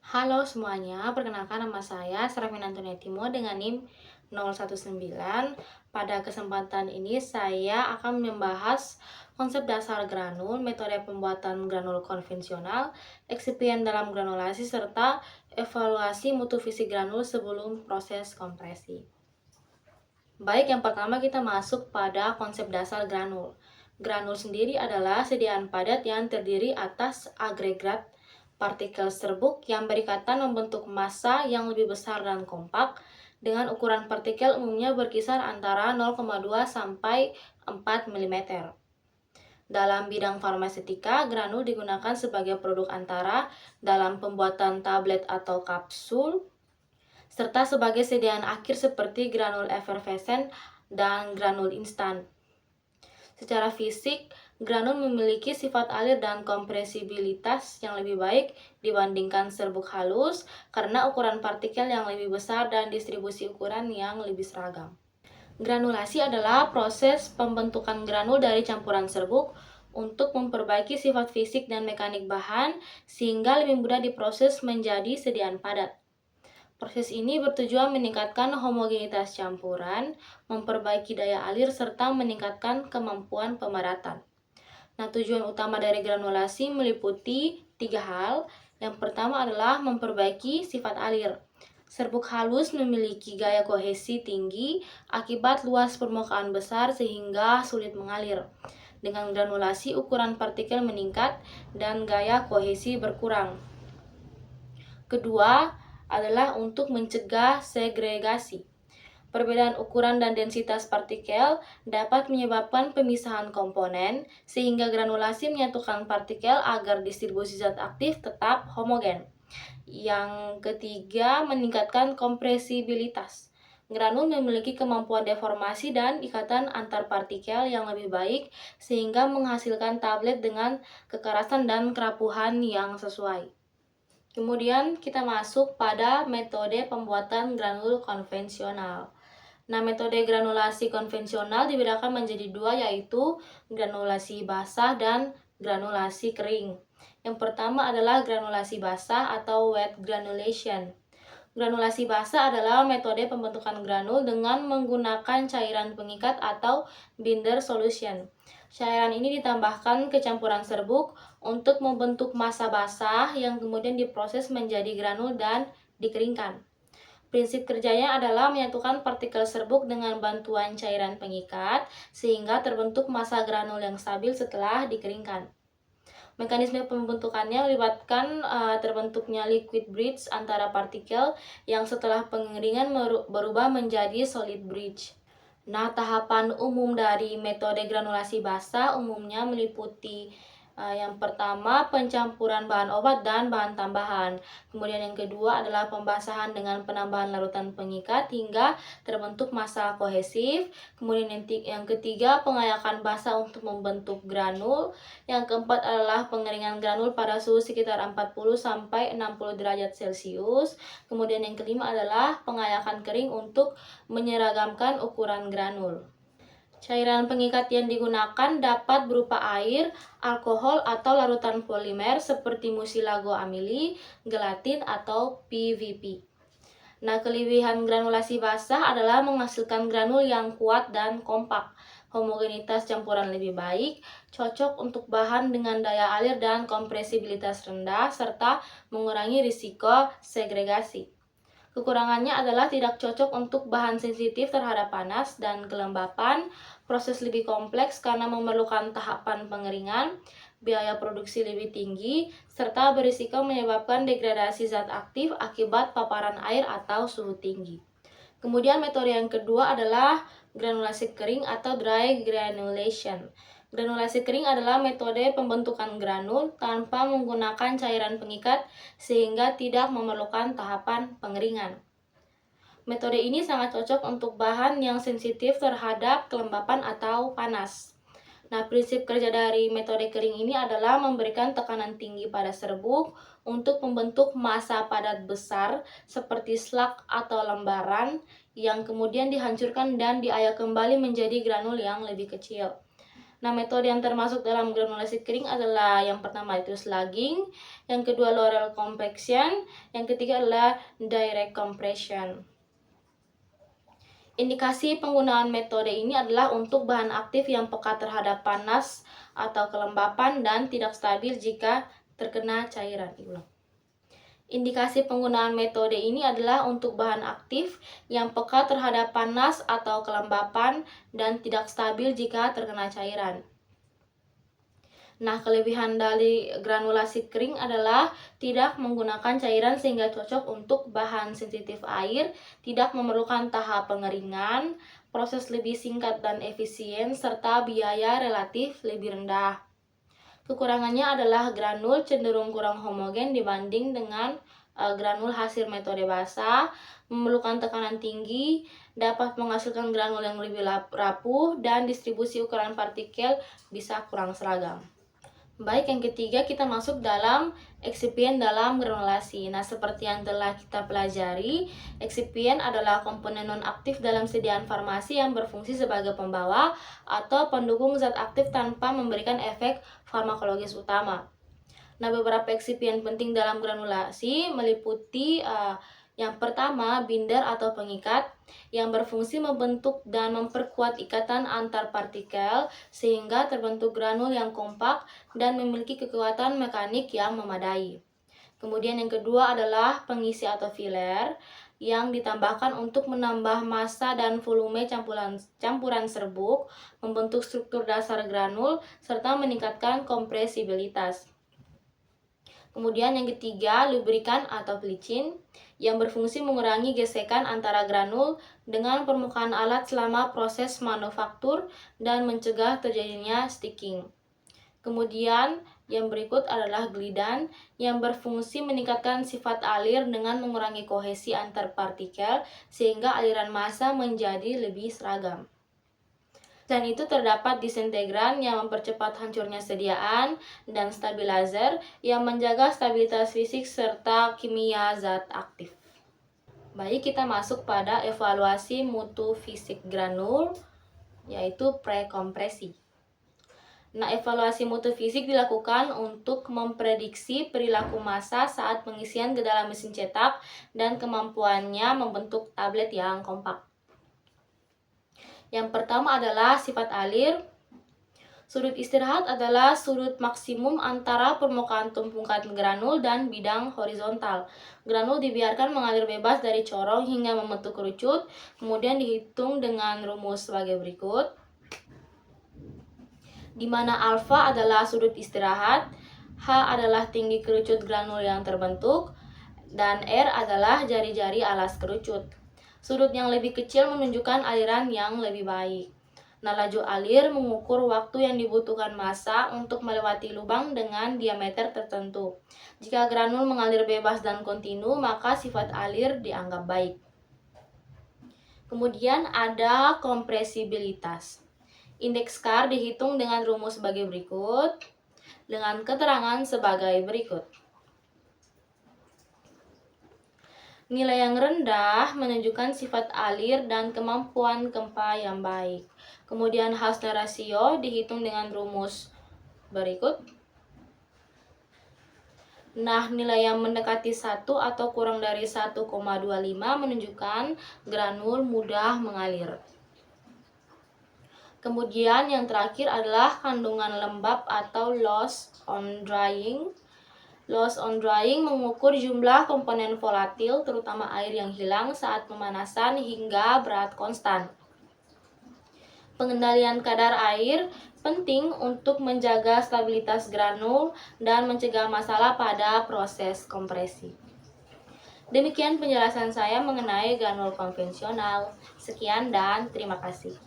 Halo semuanya, perkenalkan nama saya Serafin Antoniatimo dengan NIM 019. Pada kesempatan ini saya akan membahas konsep dasar granul, metode pembuatan granul konvensional, eksipien dalam granulasi, serta evaluasi mutu fisik granul sebelum proses kompresi. Baik, yang pertama kita masuk pada konsep dasar granul. Granul sendiri adalah sediaan padat yang terdiri atas agregat partikel serbuk yang berikatan membentuk massa yang lebih besar dan kompak dengan ukuran partikel umumnya berkisar antara 0,2 sampai 4 mm. Dalam bidang farmaseutika, granul digunakan sebagai produk antara dalam pembuatan tablet atau kapsul, serta sebagai sediaan akhir seperti granul efervescent dan granul instan. Secara fisik, granul memiliki sifat alir dan kompresibilitas yang lebih baik dibandingkan serbuk halus karena ukuran partikel yang lebih besar dan distribusi ukuran yang lebih seragam. Granulasi adalah proses pembentukan granul dari campuran serbuk untuk memperbaiki sifat fisik dan mekanik bahan sehingga lebih mudah diproses menjadi sediaan padat. Proses ini bertujuan meningkatkan homogenitas campuran, memperbaiki daya alir, serta meningkatkan kemampuan pemadatan. Nah, tujuan utama dari granulasi meliputi 3 hal. Yang pertama adalah memperbaiki sifat alir. Serbuk halus memiliki gaya kohesi tinggi akibat luas permukaan besar sehingga sulit mengalir. Dengan granulasi, ukuran partikel meningkat dan gaya kohesi berkurang. Kedua adalah untuk mencegah segregasi. Perbedaan ukuran dan densitas partikel dapat menyebabkan pemisahan komponen, sehingga granulasi menyatukan partikel agar distribusi zat aktif tetap homogen. Yang ketiga, meningkatkan kompresibilitas. Granul memiliki kemampuan deformasi dan ikatan antar partikel yang lebih baik, sehingga menghasilkan tablet dengan kekerasan dan kerapuhan yang sesuai. Kemudian kita masuk pada metode pembuatan granul konvensional. Nah, metode granulasi konvensional dibedakan menjadi dua, yaitu granulasi basah dan granulasi kering. Yang pertama adalah granulasi basah atau wet granulation. Granulasi basah adalah metode pembentukan granul dengan menggunakan cairan pengikat atau binder solution. Cairan ini ditambahkan ke campuran serbuk untuk membentuk massa basah yang kemudian diproses menjadi granul dan dikeringkan. Prinsip kerjanya adalah menyatukan partikel serbuk dengan bantuan cairan pengikat sehingga terbentuk massa granul yang stabil setelah dikeringkan. Mekanisme pembentukannya melibatkan terbentuknya liquid bridge antara partikel yang setelah pengeringan berubah menjadi solid bridge. Nah, tahapan umum dari metode granulasi basah umumnya meliputi yang pertama, pencampuran bahan obat dan bahan tambahan. Kemudian yang kedua adalah pembasahan dengan penambahan larutan pengikat hingga terbentuk massa kohesif. Kemudian yang ketiga, pengayakan basah untuk membentuk granul. Yang keempat adalah pengeringan granul pada suhu sekitar 40 sampai 60 derajat Celcius. Kemudian yang kelima adalah pengayakan kering untuk menyeragamkan ukuran granul. Cairan pengikat yang digunakan dapat berupa air, alkohol, atau larutan polimer seperti musilago amili, gelatin, atau PVP. Nah, kelebihan granulasi basah adalah menghasilkan granul yang kuat dan kompak, homogenitas campuran lebih baik, cocok untuk bahan dengan daya alir dan kompresibilitas rendah, serta mengurangi risiko segregasi. Kekurangannya adalah tidak cocok untuk bahan sensitif terhadap panas dan kelembapan, proses lebih kompleks karena memerlukan tahapan pengeringan, biaya produksi lebih tinggi, serta berisiko menyebabkan degradasi zat aktif akibat paparan air atau suhu tinggi. Kemudian metode yang kedua adalah granulasi kering atau dry granulation. Granulasi kering adalah metode pembentukan granul tanpa menggunakan cairan pengikat sehingga tidak memerlukan tahapan pengeringan. Metode ini sangat cocok untuk bahan yang sensitif terhadap kelembapan atau panas. Nah, prinsip kerja dari metode kering ini adalah memberikan tekanan tinggi pada serbuk untuk membentuk massa padat besar seperti slag atau lembaran yang kemudian dihancurkan dan diayak kembali menjadi granul yang lebih kecil. Nah, metode yang termasuk dalam granulasi kering adalah yang pertama itu slugging, yang kedua Laurel compaction, yang ketiga adalah direct compression. Indikasi penggunaan metode ini adalah untuk bahan aktif yang peka terhadap panas atau kelembapan dan tidak stabil jika terkena cairan. Indikasi penggunaan metode ini adalah untuk bahan aktif yang peka terhadap panas atau kelembapan dan tidak stabil jika terkena cairan. Nah, kelebihan dari granulasi kering adalah tidak menggunakan cairan sehingga cocok untuk bahan sensitif air, tidak memerlukan tahap pengeringan, proses lebih singkat dan efisien, serta biaya relatif lebih rendah. Kekurangannya adalah granul cenderung kurang homogen dibanding dengan granul hasil metode basah, memerlukan tekanan tinggi, dapat menghasilkan granul yang lebih rapuh, dan distribusi ukuran partikel bisa kurang seragam. Baik, yang ketiga kita masuk dalam eksipien dalam granulasi. Nah, seperti yang telah kita pelajari, eksipien adalah komponen non-aktif dalam sediaan farmasi yang berfungsi sebagai pembawa atau pendukung zat aktif tanpa memberikan efek farmakologis utama. Nah, beberapa eksipien penting dalam granulasi meliputi yang pertama, binder atau pengikat yang berfungsi membentuk dan memperkuat ikatan antar partikel sehingga terbentuk granul yang kompak dan memiliki kekuatan mekanik yang memadai. Kemudian yang kedua adalah pengisi atau filler yang ditambahkan untuk menambah massa dan volume campuran serbuk, membentuk struktur dasar granul, serta meningkatkan kompresibilitas. Kemudian yang ketiga, lubrikan atau pelicin yang berfungsi mengurangi gesekan antara granul dengan permukaan alat selama proses manufaktur dan mencegah terjadinya sticking. Kemudian yang berikut adalah glidan yang berfungsi meningkatkan sifat alir dengan mengurangi kohesi antar partikel sehingga aliran massa menjadi lebih seragam. Dan itu terdapat disintegran yang mempercepat hancurnya sediaan dan stabilizer yang menjaga stabilitas fisik serta kimia zat aktif. Baik, kita masuk pada evaluasi mutu fisik granul, yaitu prekompresi. Nah, evaluasi mutu fisik dilakukan untuk memprediksi perilaku massa saat pengisian ke dalam mesin cetak dan kemampuannya membentuk tablet yang kompak. Yang pertama adalah sifat alir. Sudut istirahat adalah sudut maksimum antara permukaan tumpukan granul dan bidang horizontal. Granul dibiarkan mengalir bebas dari corong hingga membentuk kerucut, kemudian dihitung dengan rumus sebagai berikut. Di mana alfa adalah sudut istirahat, H adalah tinggi kerucut granul yang terbentuk, dan R adalah jari-jari alas kerucut. Sudut yang lebih kecil menunjukkan aliran yang lebih baik. Nah, laju alir mengukur waktu yang dibutuhkan massa untuk melewati lubang dengan diameter tertentu. Jika granul mengalir bebas dan kontinu, maka sifat alir dianggap baik. Kemudian ada kompresibilitas. Indeks Carr dihitung dengan rumus sebagai berikut, dengan keterangan sebagai berikut. Nilai yang rendah menunjukkan sifat alir dan kemampuan gempa yang baik. Kemudian Hausner rasio dihitung dengan rumus berikut. Nah, nilai yang mendekati 1 atau kurang dari 1,25 menunjukkan granul mudah mengalir. Kemudian yang terakhir adalah kandungan lembab atau loss on drying. Loss on drying mengukur jumlah komponen volatil, terutama air yang hilang saat pemanasan hingga berat konstan. Pengendalian kadar air penting untuk menjaga stabilitas granul dan mencegah masalah pada proses kompresi. Demikian penjelasan saya mengenai granul konvensional. Sekian dan terima kasih.